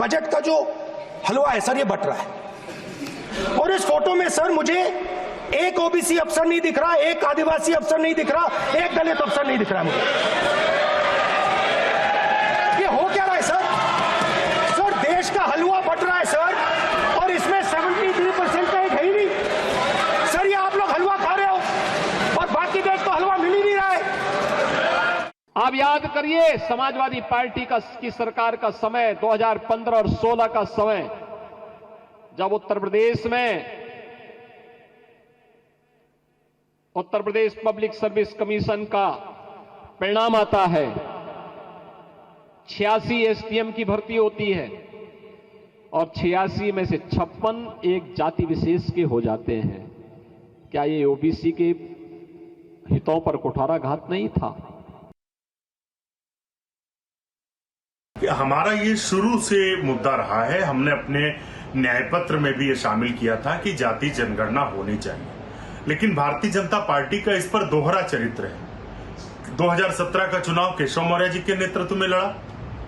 Budget का जो हलवा है सर ये बट रहा है। और इस फोटो में सर मुझे एक ओबीसी अफसर नहीं दिख रहा, एक आदिवासी अफसर नहीं दिख रहा, एक दलित अफसर नहीं दिख रहा मुझे। ये हो क्या रहा है सर? सर देश का हलवा बट रहा है सर, और इसमें 73% का एक है ही नहीं। सर ये आप लोग हलवा खा रहे हो और बाकी देश को हलवा मिल ही नहीं रहा है। आप याद करिए समाजवादी पार्टी की सरकार का समय 2015 और 16 का समय, जब Uttar Pradesh public service commission का परिणाम आता है, 86 एसडीएम की भर्ती होती है और 86 में से 56 एक जाति विशेष के हो जाते हैं। क्या ये ओबीसी के हितों पर कुठाराघात नहीं था? हमारा ये शुरू से मुद्दा रहा है। हमने अपने न्यायपत्र में भी ये शामिल किया था कि जाति जनगणना होनी चाहिए, लेकिन भारतीय जनता पार्टी का इस पर दोहरा चरित्र है। 2017 का चुनाव केशव मौर्य जी के नेतृत्व में लड़ा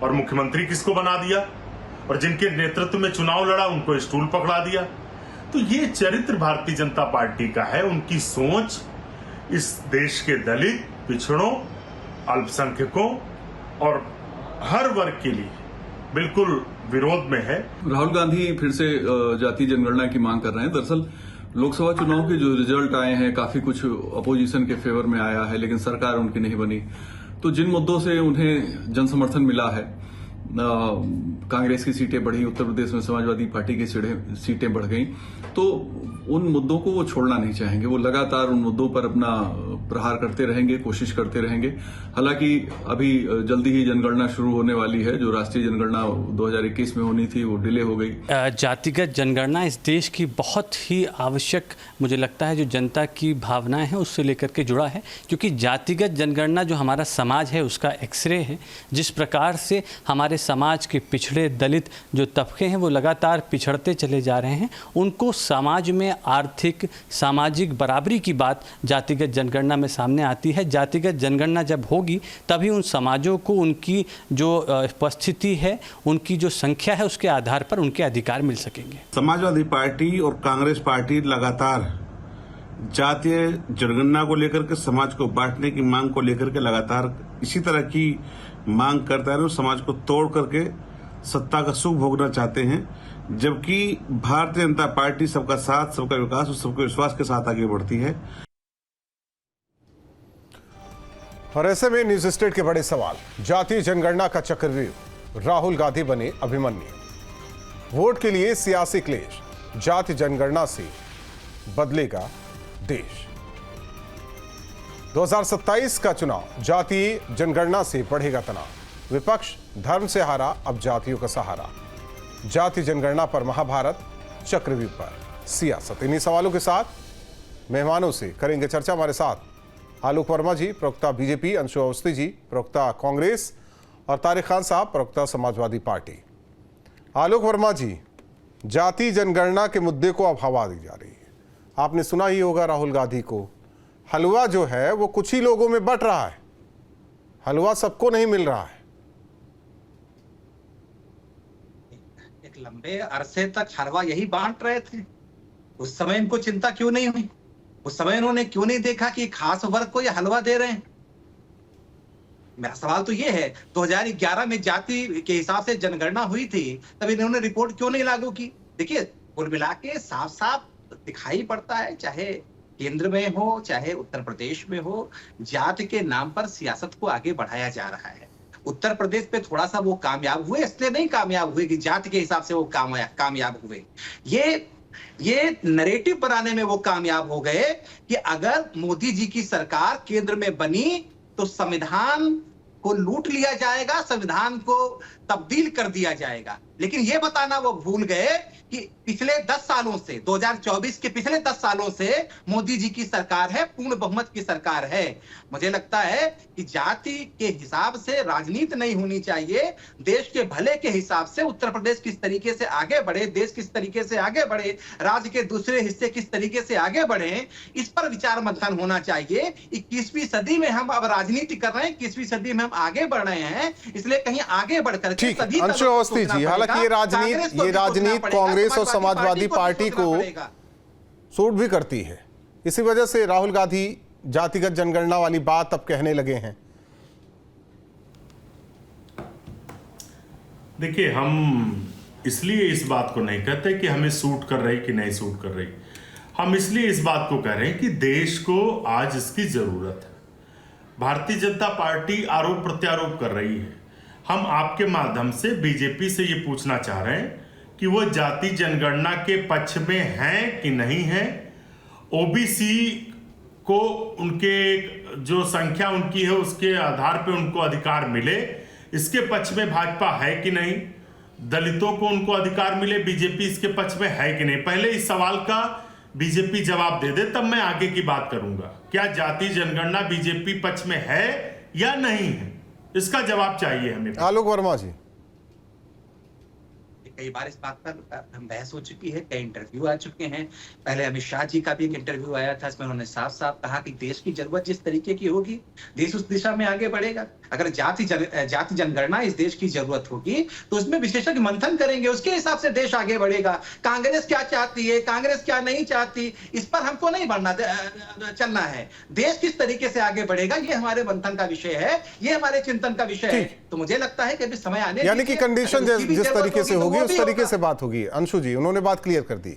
और मुख्यमंत्री किसको बना दिया, और जिनके नेतृत्व में चुनाव लड़ा उनको स्टूल पकड़ा दिया। तो ये चरित्र भारतीय जनता पार्टी का है। उनकी सोच इस देश के दलित, पिछड़ों, अल्पसंख्यकों और हर वर्ग के लिए बिल्कुल विरोध में है। राहुल गांधी फिर से जाति जनगणना की मांग कर रहे हैं। दरअसल लोकसभा चुनाव के जो रिजल्ट आए हैं, काफी कुछ अपोजिशन के फेवर में आया है, लेकिन सरकार उनकी नहीं बनी। तो जिन मुद्दों से उन्हें जन समर्थन मिला है, कांग्रेस की सीटें बढ़ी, उत्तर प्रदेश में समाजवादी पार्टी की सीटें बढ़ गई, तो उन मुद्दों को वो छोड़ना नहीं चाहेंगे। वो लगातार उन मुद्दों पर अपना प्रहार करते रहेंगे, कोशिश करते रहेंगे। हालांकि अभी जल्दी ही जनगणना शुरू होने वाली है। जो राष्ट्रीय जनगणना 2021 में होनी थी वो डिले हो गई। जातिगत जनगणना इस देश की बहुत ही आवश्यक, मुझे लगता है, जो जनता की भावनाएं हैं उससे लेकर के जुड़ा है, क्योंकि जातिगत जनगणना जो हमारा समाज है उसका एक्सरे है। जिस प्रकार से हमारे समाज के पिछड़े दलित जो तबके हैं वो लगातार पिछड़ते चले जा रहे हैं, उनको समाज में आर्थिक सामाजिक बराबरी की बात जातिगत जनगणना में सामने आती है। जातिगत जनगणना जब होगी तभी उन समाजों को उनकी जो उपस्थिति है, उनकी जो संख्या है, उसके आधार पर उनके अधिकार मिल सकेंगे। समाजवादी पार्टी और कांग्रेस पार्टी लगातार जातीय जनगणना को लेकर के, समाज को बांटने की मांग को लेकर के लगातार इसी तरह की मांग करता है और समाज को तोड़ करके सत्ता का सुख भोगना चाहते हैं, जबकि भारतीय जनता पार्टी सबका साथ, सबका विकास और सबके विश्वास के साथ आगे बढ़ती है। और ऐसे में न्यूज स्टेट के बड़े सवाल, जातीय जनगणना का चक्रव्यूह, राहुल गांधी बने अभिमन्यु, वोट के लिए सियासी क्लेश, जातीय जनगणना से बदलेगा देश। 2027 का चुनाव, जातीय जनगणना से बढ़ेगा तनाव, विपक्ष धर्म से हारा अब जातियों का सहारा, जातीय जनगणना पर महाभारत, चक्रव्यूह पर सियासत। इन्हीं सवालों के साथ मेहमानों से करेंगे चर्चा। हमारे साथ आलोक वर्मा जी, प्रवक्ता बीजेपी, अंशु अवस्थी जी, प्रवक्ता कांग्रेस, और तारिक खान साहब, प्रवक्ता समाजवादी पार्टी। आलोक वर्मा जी, जातीय जनगणना के मुद्दे को अब हवा दी जा रही है। आपने सुना ही होगा राहुल गांधी को, हलवा जो है वो कुछ ही लोगों में बट रहा है, हलवा सबको नहीं मिल रहा है। एक लंबे अरसे तक हलवा यही बांट रहे थे, उस समय इनको चिंता क्यों नहीं हुई? उस समय इन्होंने क्यों नहीं देखा कि खास वर्ग को ये हलवा दे रहे हैं? मेरा सवाल तो ये है, 2011 में जाति के हिसाब से जनगणना हुई थी, तब इन्होंने रिपोर्ट क्यों नहीं लागू की? देखिए, कुल मिला के साफ साफ दिखाई पड़ता है, चाहे केंद्र में हो चाहे उत्तर प्रदेश में हो, जाति के नाम पर सियासत को आगे बढ़ाया जा रहा है। उत्तर प्रदेश पे थोड़ा सा वो कामयाब हुए, इसलिए नहीं कामयाब हुए कि जाति के हिसाब से वो कामयाब हुए। ये नैरेटिव बनाने में वो कामयाब हो गए कि अगर मोदी जी की सरकार केंद्र में बनी तो संविधान को लूट लिया जाएगा, संविधान को तब्दील कर दिया जाएगा। लेकिन ये बताना वो भूल गए कि पिछले 10 सालों से, 2024 के पिछले 10 सालों से मोदी जी की सरकार है, पूर्ण बहुमत की सरकार है। मुझे लगता है कि जाति के हिसाब से राजनीति नहीं होनी चाहिए, देश के भले के हिसाब से उत्तर प्रदेश किस तरीके से आगे बढ़े, देश किस तरीके से आगे बढ़े, राज्य के दूसरे हिस्से किस तरीके से आगे बढ़े, इस पर विचार मंथन होना चाहिए। 21वीं सदी में हम अब राजनीति कर रहे हैं, 21वीं सदी में हम आगे बढ़ रहे हैं, इसलिए कहीं आगे बढ़कर ठीक, अंशु अवस्थी जी, हालांकि ये राजनीति कांग्रेस और समाजवादी पार्टी को सूट भी करती है, इसी वजह से राहुल गांधी जातिगत जनगणना वाली बात अब कहने लगे हैं। देखिए, हम इसलिए इस बात को नहीं कहते कि हमें सूट कर रही कि नहीं सूट कर रही, हम इसलिए इस बात को कह रहे हैं कि देश को आज इसकी जरूरत है। भारतीय जनता पार्टी आरोप प्रत्यारोप कर रही है। हम आपके माध्यम से बीजेपी से ये पूछना चाह रहे हैं कि वो जाति जनगणना के पक्ष में हैं कि नहीं है। ओबीसी को उनके जो संख्या उनकी है उसके आधार पर उनको अधिकार मिले, इसके पक्ष में भाजपा है कि नहीं। दलितों को उनको अधिकार मिले, बीजेपी इसके पक्ष में है कि नहीं। पहले इस सवाल का बीजेपी जवाब दे दे, तब मैं आगे की बात करूंगा। क्या जाति जनगणना बीजेपी पक्ष में है या नहीं है, इसका जवाब चाहिए हमें। आलोक वर्मा जी, कई बार इस बात पर बहस हो चुकी है, कई इंटरव्यू आ चुके हैं। पहले अमित शाह जी का भी एक इंटरव्यू आया था, इसमें उन्होंने साफ साफ कहा कि देश की जरूरत जिस तरीके की होगी, देश उस दिशा में आगे बढ़ेगा। अगर जाति जनगणना इस देश की जरूरत होगी तो उसमें विशेषज्ञ मंथन करेंगे, उसके हिसाब से देश आगे बढ़ेगा। कांग्रेस क्या चाहती है, कांग्रेस क्या नहीं चाहती, इस पर हमको नहीं चलना है। देश किस तरीके से आगे बढ़ेगा, ये हमारे मंथन का विषय है, ये हमारे चिंतन का विषय है। तो मुझे लगता है कि अभी समय आने, यानी कि कंडीशन जिस तरीके से होगी उस तरीके से बात होगी। अंशु जी, उन्होंने बात क्लियर कर दी,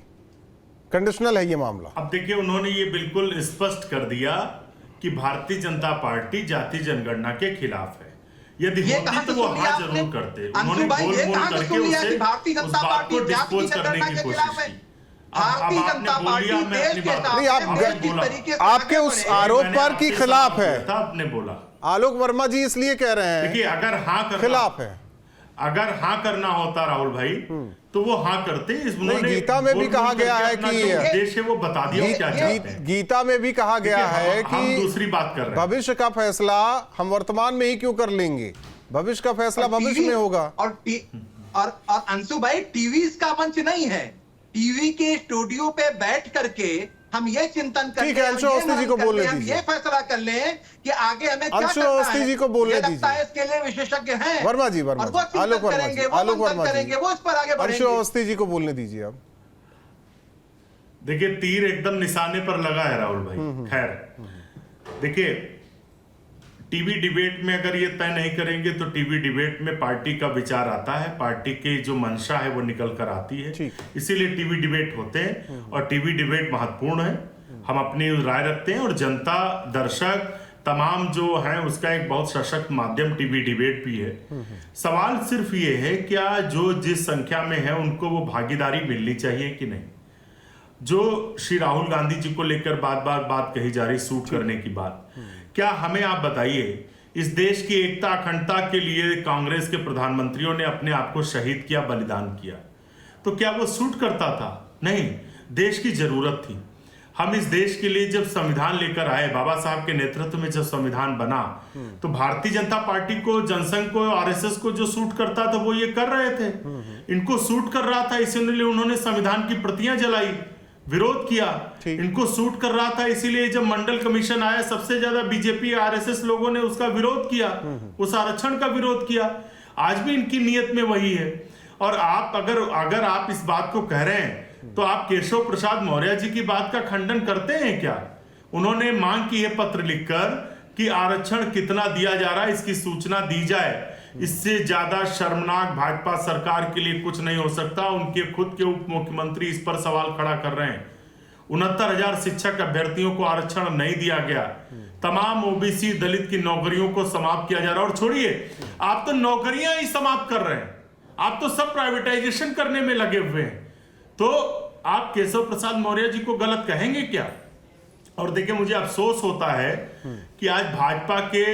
कंडीशनल है ये मामला। अब देखिए, उन्होंने ये बिल्कुल स्पष्ट कर दिया कि भारतीय जनता पार्टी जाति जनगणना के खिलाफ है। यदि होती तो वो हाँ जरूर करते। उन्होंने बोल करके उसे उस बात को डिस्पोज करने की कोशिश की। भारतीय जनता पार्टी देश के आपके उस आरोप पर की खिलाफ है, आपने बोला। आलोक वर्मा जी इसलिए कह रहे हैं देखिए, अगर हाँ खिलाफ है, अगर हाँ करना होता राहुल भाई तो वो हाँ करते। नहीं, गीता में भी कहा गया है कि देश है वो बता दिया क्या चाहते हैं। गीता में भी कहा गया है कि हम दूसरी बात कर रहे हैं, भविष्य का फैसला हम वर्तमान में ही क्यों कर लेंगे, भविष्य का फैसला भविष्य में होगा। और अंशु भाई, टीवी इसका मंच नहीं है। टीवी के स्टूडियो पे बैठ करके हम ये चिंतन करते हैं, ठीक है, अंशु अवस्थी जी को बोलने दीजिए, ये फैसला कर लें कि आगे हमें क्या अंशु करना अवस्थी है। जी को बोलने लगता दीजिए, है इसके लिए विशेषज्ञ हैं। वर्मा जी, और वो आलोक वर्मा करेंगे, जी, वो आलोक मंथन वर्मा करेंगे, जी, वो इस पर आगे अंशु बढ़ेंगे। अवस्थी जी को बोलने दीजिए। अब देखिए, तीर एकदम निशाने पर लगा है राहुल भाई। खैर देखिए, टीवी डिबेट में अगर ये तय नहीं करेंगे तो टीवी डिबेट में पार्टी का विचार आता है, पार्टी की जो मंशा है वो निकल कर आती है। इसीलिए टीवी डिबेट होते हैं और टीवी डिबेट महत्वपूर्ण है। हम अपनी राय रखते हैं और जनता, दर्शक तमाम जो हैं उसका एक बहुत सशक्त माध्यम टीवी डिबेट भी है। सवाल सिर्फ ये है, क्या जो जिस संख्या में है उनको वो भागीदारी मिलनी चाहिए कि नहीं। जो श्री राहुल गांधी जी को लेकर बात कही जा रही, सूट करने की बात, क्या हमें आप बताइए, इस देश की एकता अखंडता के लिए कांग्रेस के प्रधानमंत्रियों ने अपने आप को शहीद किया, बलिदान किया, तो क्या वो सूट करता था? नहीं, देश की जरूरत थी। हम इस देश के लिए जब संविधान लेकर आए, बाबा साहब के नेतृत्व में जब संविधान बना, तो भारतीय जनता पार्टी को, जनसंघ को, आरएसएस को जो सूट करता था वो ये कर रहे थे। इनको सूट कर रहा था, इसीलिए उन्होंने संविधान की प्रतियां जलाई, विरोध किया। इनको सूट कर रहा था, इसीलिए जब मंडल कमीशन आया सबसे ज्यादा बीजेपी, आरएसएस लोगों ने उसका विरोध किया, उस आरक्षण का विरोध किया। आज भी इनकी नीयत में वही है। और आप अगर आप इस बात को कह रहे हैं तो आप केशव प्रसाद मौर्य जी की बात का खंडन करते हैं क्या? उन्होंने मांग की है पत्र लिखकर कि आरक्षण कितना दिया जा रहा है इसकी सूचना दी जाए। इससे ज्यादा शर्मनाक भाजपा सरकार के लिए कुछ नहीं हो सकता। उनके खुद के उप मुख्यमंत्री इस पर सवाल खड़ा कर रहे हैं। 69,000 शिक्षक अभ्यर्थियों को आरक्षण नहीं दिया गया। तमाम ओबीसी दलित की नौकरियों को समाप्त किया जा रहा है। और छोड़िए, आप तो नौकरियां ही समाप्त कर रहे हैं, आप तो सब प्राइवेटाइजेशन करने में लगे हुए हैं। तो आप केशव प्रसाद मौर्य जी को गलत कहेंगे क्या? और देखिए, मुझे अफसोस होता है कि आज भाजपा के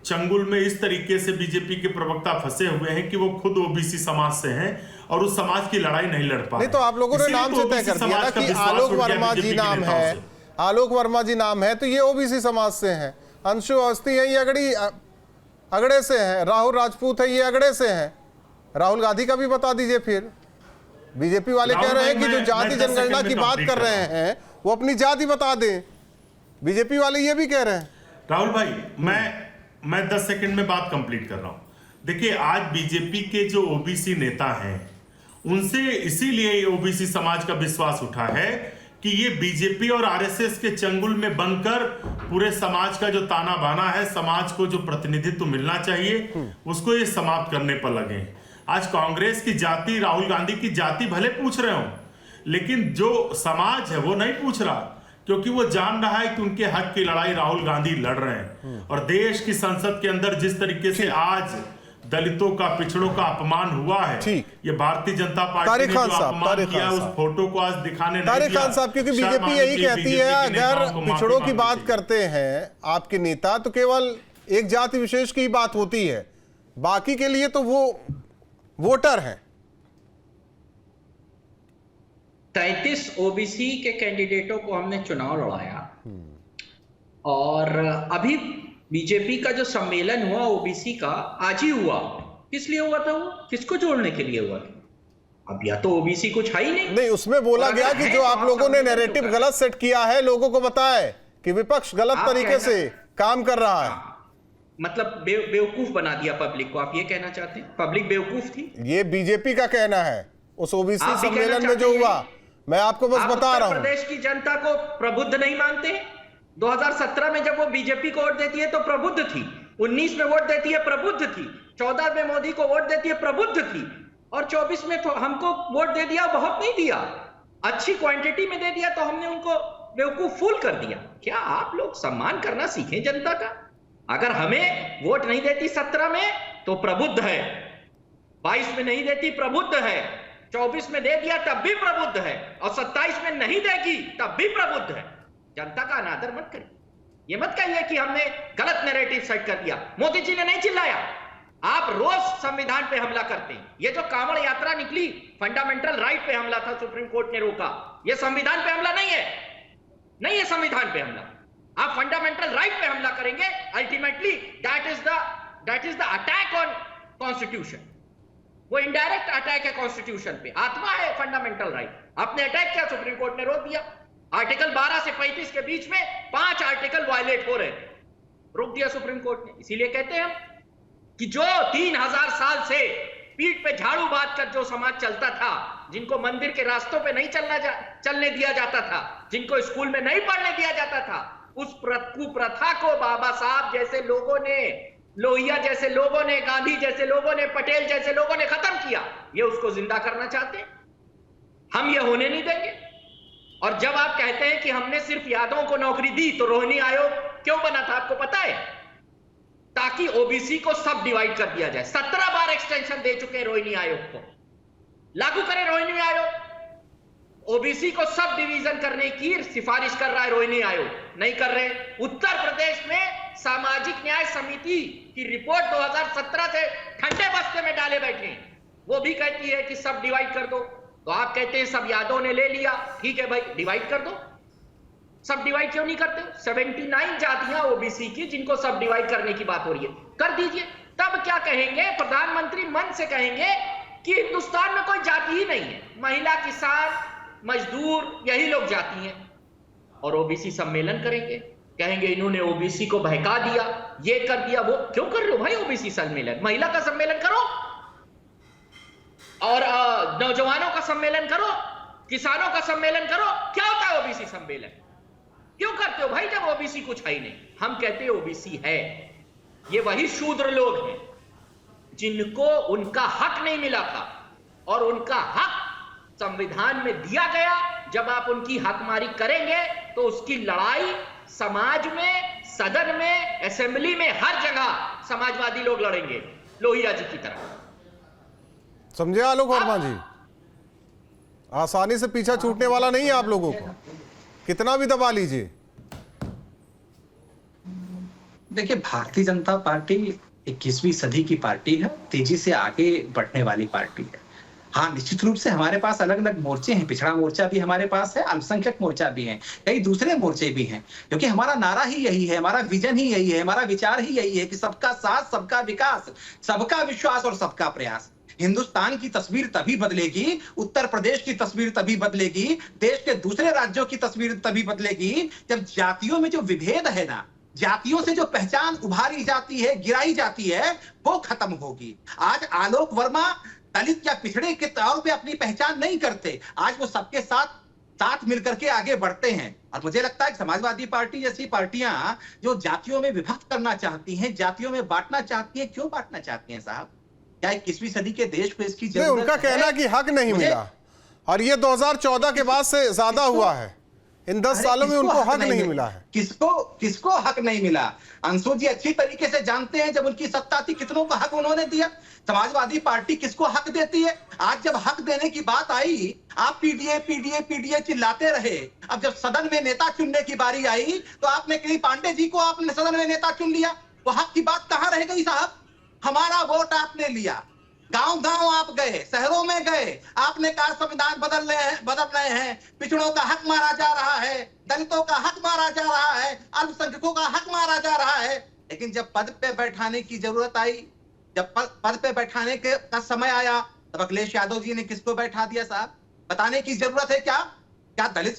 चंगुल में इस तरीके से बीजेपी के प्रवक्ता फंसे हुए हैं कि वो खुद ओबीसी समाज से हैं और उस समाज की लड़ाई नहीं लड़ पा रहे। नहीं तो आप लोगों ने नाम से तय कर दिया ना कि आलोक वर्मा जी नाम है, आलोक वर्मा जी नाम है तो ये ओबीसी समाज से हैं। अंशु अवस्थी है, ये अगड़े से हैं। राहुल राजपूत है, ये अगड़े से हैं। राहुल गांधी का भी बता दीजिए। फिर बीजेपी वाले कह रहे हैं कि जो जाति जनगणना की बात कर रहे हैं वो अपनी जाति बता दें। बीजेपी वाले ये भी कह रहे हैं। राहुल भाई, मैं 10 सेकंड में बात कंप्लीट कर रहा हूं। देखिए, आज बीजेपी के जो ओबीसी नेता हैं, उनसे इसीलिए ओबीसी समाज का विश्वास उठा है कि ये बीजेपी और आरएसएस के चंगुल में बनकर पूरे समाज का जो ताना बाना है, समाज को जो प्रतिनिधित्व मिलना चाहिए, उसको ये समाप्त करने पर लगे। आज कांग्रेस की जाति, राहुल गांधी की जाति भले पूछ रहे हो, लेकिन जो समाज है वो नहीं पूछ रहा, क्योंकि वो जान रहा है कि उनके हक की लड़ाई राहुल गांधी लड़ रहे हैं। और देश की संसद के अंदर जिस तरीके से आज दलितों का, पिछड़ों का अपमान हुआ है, ये भारतीय जनता पार्टी ने जो अपमान किया, उस फोटो को आज दिखाने नहीं दिया। तारिक खान साहब, क्योंकि बीजेपी यही कहती है अगर पिछड़ों की बात करते हैं आपके नेता तो केवल एक जाति विशेष की बात होती है, बाकी के लिए तो वो वोटर हैं। 33 ओबीसी के कैंडिडेटों को हमने चुनाव लड़ाया और अभी बीजेपी का जो सम्मेलन हुआ ओबीसी का आज ही हुआ। किस लिए हुआ था? वो किसको जोड़ने के लिए हुआ था? अब या तो ओबीसी कुछ है ही नहीं, उसमें बोला गया कि जो आप लोगों ने नैरेटिव गलत सेट किया है, लोगों को बताए कि विपक्ष गलत तरीके से काम कर रहा है, मतलब बेवकूफ बना दिया पब्लिक को। आप ये कहना चाहते हैं पब्लिक बेवकूफ थी? ये बीजेपी का कहना है। उस ओबीसी सम्मेलन में जो हुआ, मैं आपको बस बता रहा हूं। प्रदेश की जनता को प्रबुद्ध नहीं मानते? 2017 में जब वो बीजेपी को वोट देती है तो प्रबुद्ध थी, 19 में वोट देती है प्रबुद्ध थी, 14 में मोदी को वोट देती है प्रबुद्ध थी, और 24 में तो हमको वोट दे दिया, बहुत नहीं दिया, अच्छी क्वांटिटी में दे दिया, तो हमने उनको बेवकूफ फूल कर दिया। क्या आप लोग सम्मान करना सीखें जनता का? अगर हमें वोट नहीं देती 17 में तो प्रबुद्ध है, 22 में नहीं देती प्रबुद्ध है, 24 में दे दिया तब भी प्रबुद्ध है, और 27 में नहीं देगी तब भी प्रबुद्ध है। जनता का अनादर मत करिए। ये मत कहिए कि हमने गलत नैरेटिव सेट कर दिया। मोदी जी ने नहीं चिल्लाया। आप रोज संविधान पे हमला करते हैं। ये जो कांवड़ यात्रा निकली, फंडामेंटल राइट पे हमला था, सुप्रीम कोर्ट ने रोका। ये संविधान पे हमला नहीं है, नहीं है संविधान पे हमला। आप फंडामेंटल राइट पे हमला करेंगे, ultimately that is the attack on constitution. वो इनडायरेक्ट अटैक है कॉन्स्टिट्यूशन पे, आत्मा है फंडामेंटल राइट। आपने अटैक किया, सुप्रीम कोर्ट ने रोक दिया। आर्टिकल 12 से 35 के बीच में 5 आर्टिकल वायलेट हो रहे थे, रोक दिया सुप्रीम कोर्ट ने। इसीलिए कहते हैं कि जो 3000 साल से पीठ पे झाड़ू बांध कर जो समाज चलता था, जिनको मंदिर के रास्तों पे नहीं चलने दिया जाता था, जिनको स्कूल में नहीं पढ़ने दिया जाता था, उस कुप्रथा को बाबा साहब जैसे लोगों ने, लोहिया जैसे लोगों ने, गांधी जैसे लोगों ने, पटेल जैसे लोगों ने खत्म किया। ये उसको जिंदा करना चाहते हैं, हम ये होने नहीं देंगे। और जब आप कहते हैं कि हमने सिर्फ यादवों को नौकरी दी, तो रोहिणी आयोग क्यों बना था आपको पता है? ताकि ओबीसी को सब डिवाइड कर दिया जाए। 17 बार एक्सटेंशन दे चुके हैं रोहिणी आयोग को, लागू करें रोहिणी आयोग। ओबीसी को सब डिवीजन करने की सिफारिश कर रहा है रोहिणी आयोग, नहीं कर रहे। उत्तर प्रदेश में सामाजिक न्याय समिति की रिपोर्ट 2017 से ठंडे बस्ते में डाले बैठे हैं, वो भी कहती है कि सब डिवाइड कर दो। तो आप कहते हैं सब यादवों ने ले लिया, ठीक है भाई डिवाइड कर दो। सब डिवाइड क्यों नहीं करते? 79 जातियां ओबीसी की जिनको सब डिवाइड करने की बात हो रही है, कर दीजिए। तब क्या कहेंगे? प्रधानमंत्री मन से कहेंगे कि हिंदुस्तान में कोई जाति ही नहीं है, महिला, किसान, मजदूर यही लोग जाति हैं। और ओबीसी सम्मेलन करेंगे, कहेंगे इन्होंने ओबीसी को बहका दिया, ये कर दिया, वो क्यों कर रहे हो भाई? ओबीसी सम्मेलन, महिला का सम्मेलन करो, और नौजवानों का सम्मेलन करो, किसानों का सम्मेलन करो। क्या होता है ओबीसी सम्मेलन? क्यों करते हो भाई जब ओबीसी कुछ है ही नहीं? हम कहते हैं ओबीसी है, ये वही शूद्र लोग हैं जिनको उनका हक नहीं मिला था, और उनका हक संविधान में दिया गया। जब आप उनकी हकमारी करेंगे तो उसकी लड़ाई समाज में, सदन में, असेंबली में, हर जगह समाजवादी लोग लड़ेंगे, लोहिया जी की तरह। समझे आलोक वर्मा जी? आसानी से पीछा छूटने वाला नहीं है आप लोगों को, कितना भी दबा लीजिए। देखिए, भारतीय जनता पार्टी 21वीं सदी की पार्टी है, तेजी से आगे बढ़ने वाली पार्टी है। हाँ, निश्चित रूप से हमारे पास अलग अलग मोर्चे हैं, पिछड़ा मोर्चा भी हमारे पास है, अल्पसंख्यक मोर्चा भी है, कई दूसरे मोर्चे भी हैं, क्योंकि हमारा नारा ही यही है, हमारा विजन ही यही है, हमारा विचार ही यही है कि सबका साथ, सबका विकास, सबका विश्वास और सबका प्रयास। हिंदुस्तान की तस्वीर तभी बदलेगी, उत्तर प्रदेश की तस्वीर तभी बदलेगी, देश के दूसरे राज्यों की तस्वीर तभी बदलेगी, जब जातियों में जो विभेद है ना, जातियों से जो पहचान उभारी जाती है, गिराई जाती है, वो खत्म होगी। आज आलोक वर्मा दलित या पिछड़े के तौर पे अपनी पहचान नहीं करते, आज वो सबके साथ मिलकर के आगे बढ़ते हैं। और मुझे लगता है कि समाजवादी पार्टी जैसी पार्टियां जो जातियों में विभक्त करना चाहती हैं, जातियों में बांटना चाहती हैं, क्यों बांटना चाहती हैं साहब? क्या 21वीं सदी के देश को इसकी जरूरत है? उनका कहना कि हक नहीं मिला, और ये 2014 के बाद से ज्यादा हुआ है। इन 10 सालों में उनको हक नहीं मिला है। किसको हक नहीं मिला? अंशु जी अच्छी तरीके से जानते हैं, जब उनकी सत्ता थी कितनों को हक उन्होंने दिया। समाजवादी पार्टी किसको हक देती है? आज जब हक देने की बात आई, आप पीडीए चिल्लाते रहे। अब जब सदन में नेता चुनने की बारी आई, तो आपने कहीं पांडे जी को आपने सदन में नेता चुन लिया। वो हक की बात कहां रह गई साहब? हमारा वोट आपने लिया, गांव आप गए, शहरों में गए, आपने कहा संविधान बदल रहे हैं, पिछड़ों का हक मारा जा रहा है, दलितों का हक मारा जा रहा है, अल्पसंख्यकों का हक मारा जा रहा है। लेकिन जब पद पे बैठाने की जरूरत आई, जब पद पे बैठाने का समय आया, तब अखिलेश यादव जी ने किसको बैठा दिया साहब? बताने की जरूरत है क्या? क्या दलित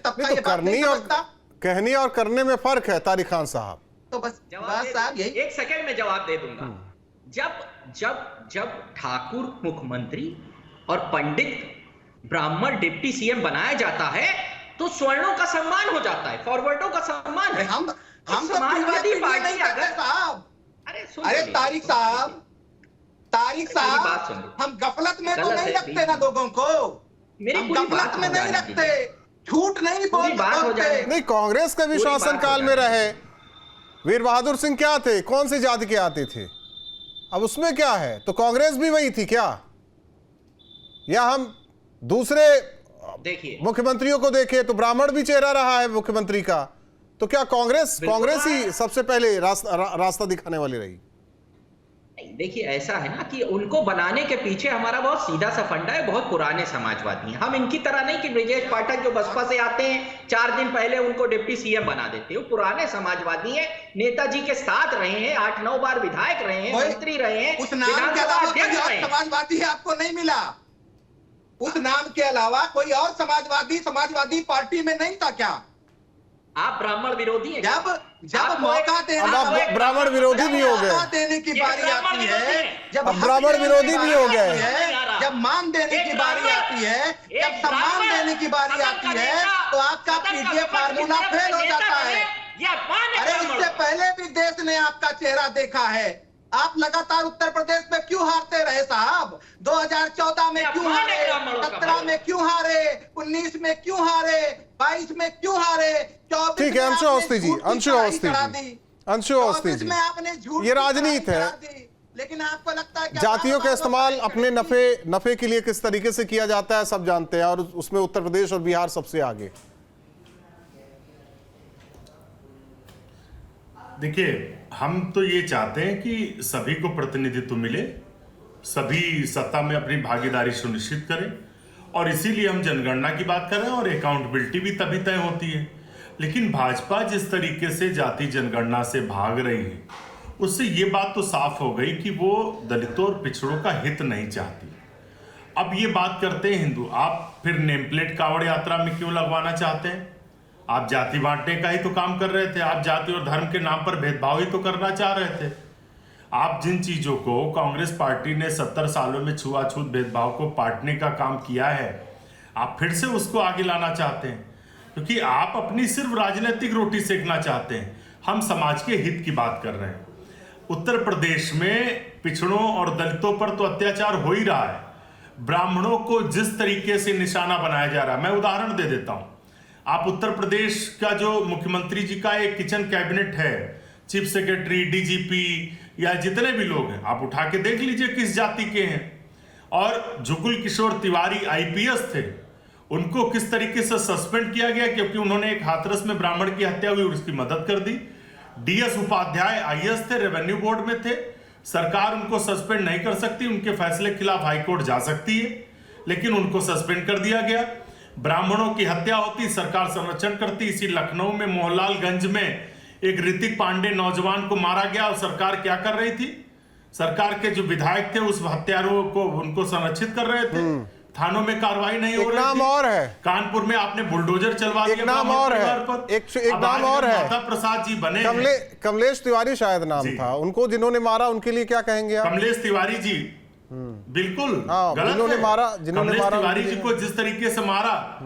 तबका ये बात नहीं समझता? कहने और करने में फर्क है तारिक खान साहब। तो बस साहब यही। एक सेकंड में जवाब दे दूंगा। जब ठाकुर मुख्यमंत्री और पंडित ब्राह्मण डिप्टी सीएम बनाया जाता है, तो सवर्णों का सम्मान हो जाता है, फॉरवर्डों का सम्मान है। हम समाजवादी पार्टी अगर साहब, अरे तारिक साहब, हम गफलत में तो नहीं रखते ना लोगों को, हम गफलत में नहीं रखते, झूठ नहीं बोलते। नहीं, कांग्रेस के भी शासनकाल में रहे। वीर बहादुर सिंह क्या थे? कौन सी जाति के आते थे? अब उसमें क्या है? तो कांग्रेस भी वही थी क्या? या हम दूसरे मुख्यमंत्रियों को देखें तो ब्राह्मण भी चेहरा रहा है मुख्यमंत्री का, तो क्या कांग्रेस ही सबसे पहले रास्ता दिखाने वाली रही? देखिए, ऐसा है ना कि उनको बनाने के पीछे हमारा बहुत सीधा सा फंडा है, बहुत पुराने समाजवादी हैं। हम इनकी तरह नहीं कि ब्रजेश पाठक जो बसपा से आते हैं 4 दिन पहले उनको डिप्टी सीएम बना देते हैं। वो पुराने समाजवादी हैं, नेताजी के साथ रहे हैं, 8-9 बार विधायक रहे हैं, मंत्री रहे हैं, उस नाम के अलावा कोई और समाजवादी आपको नहीं मिला? उस नाम के अलावा कोई और समाजवादी पार्टी में नहीं था क्या? आप ब्राह्मण विरोधी हैं। जब मौका ब्राह्मण विरोधी भी हो गए, देने की बारी आती है, जब ब्राह्मण विरोधी भी हो गए, जब मान देने की बारी आती है, जब सम्मान देने की बारी आती है, तो आपका पीडीए फार्मूला फेल हो जाता है। अरे इससे पहले भी देश ने आपका चेहरा देखा है। आप लगातार उत्तर प्रदेश में क्यों हारते रहे साहब? 2014 में क्यों हारे, 17 में क्यों हारे, 19 में क्यों हारे, 22 में क्यों हारे, 24 ठीक है। अंशु अवस्थी जी, में आपने झूठ, ये राजनीति है। लेकिन आपको लगता है जातियों का इस्तेमाल अपने नफे के लिए किस तरीके से किया जाता है सब जानते हैं, और उसमें उत्तर प्रदेश और बिहार सबसे आगे। देखिए, हम तो ये चाहते हैं कि सभी को प्रतिनिधित्व मिले, सभी सत्ता में अपनी भागीदारी सुनिश्चित करें, और इसीलिए हम जनगणना की बात कर रहे हैं, और अकाउंटेबिलिटी भी तभी तय होती है। लेकिन भाजपा जिस तरीके से जाति जनगणना से भाग रही है, उससे ये बात तो साफ हो गई कि वो दलितों और पिछड़ों का हित नहीं चाहती। अब ये बात करते हैं हिंदू, आप फिर नेम प्लेट कांवड़ यात्रा में क्यों लगवाना चाहते हैं? आप जाति बांटने का ही तो काम कर रहे थे, आप जाति और धर्म के नाम पर भेदभाव ही तो करना चाह रहे थे। आप जिन चीजों को कांग्रेस पार्टी ने 70 सालों में छुआछूत भेदभाव को पाटने का काम किया है, आप फिर से उसको आगे लाना चाहते हैं, क्योंकि आप अपनी सिर्फ राजनीतिक रोटी सेकना चाहते हैं। हम समाज के हित की बात कर रहे हैं। उत्तर प्रदेश में पिछड़ों और दलितों पर तो अत्याचार हो ही रहा है। ब्राह्मणों को जिस तरीके से निशाना बनाया जा रहा है, मैं उदाहरण दे देता हूं। आप उत्तर प्रदेश का जो मुख्यमंत्री जी का एक किचन कैबिनेट है, चीफ सेक्रेटरी, डीजीपी या जितने भी लोग हैं, आप उठा के देख लीजिए किस जाति के हैं। और जुगुल किशोर तिवारी आईपीएस थे, उनको किस तरीके से सस्पेंड किया गया क्योंकि उन्होंने एक हाथरस में ब्राह्मण की हत्या हुई और उसकी मदद कर दी। डीएस उपाध्याय आईएएस थे, रेवेन्यू बोर्ड में थे, सरकार उनको सस्पेंड नहीं कर सकती, उनके फैसले के खिलाफ हाईकोर्ट जा सकती है, लेकिन उनको सस्पेंड कर दिया गया। ब्राह्मणों की हत्या होती, सरकार संरक्षण करती। इसी लखनऊ में मोहनलालगंज में एक ऋतिक पांडे नौजवान को मारा गया और सरकार क्या कर रही थी? सरकार के जो विधायक थे उस हत्यारों को उनको संरक्षित कर रहे थे। थानों में कार्रवाई नहीं हो एक रही नाम थी। और है, कानपुर में आपने बुलडोजर चलवा एक दिया नाम ब्राह्मण और है, परिवार पर। एक अब नाम आज और जब है। माता प्रसाद जी बने हैं, कमलेश तिवारी शायद नाम जी। था, उनको जिन्होंने मारा उनके लिए क्या कहेंगे आप? कमलेश तिवारी जी बिल्कुल हाँ, गलत जिन्होंने है। जिन्होंने कमलेश मारा तिवारी उनके जी लिए। को जिस तरीके से मारा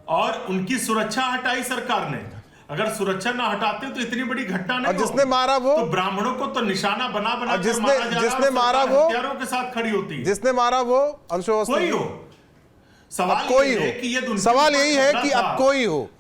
और उनकी सुरक्षा हटाई सरकार ने, अगर सुरक्षा ना हटाते तो इतनी बड़ी घटना नहीं और जिसने मारा वो, तो ब्राह्मणों को तो निशाना बना बना और कर जिसने- मारा जा रहा है, जिसने और मारा सरकार वो- हथियारों के साथ खड़ी होती है। जिसने मारा वो अंशु अवस्थी कोई हो, सवाल कोई ये हो, है कि ये उनके सवाल ऊपर यही है खतरा कि था। अब कोई हो।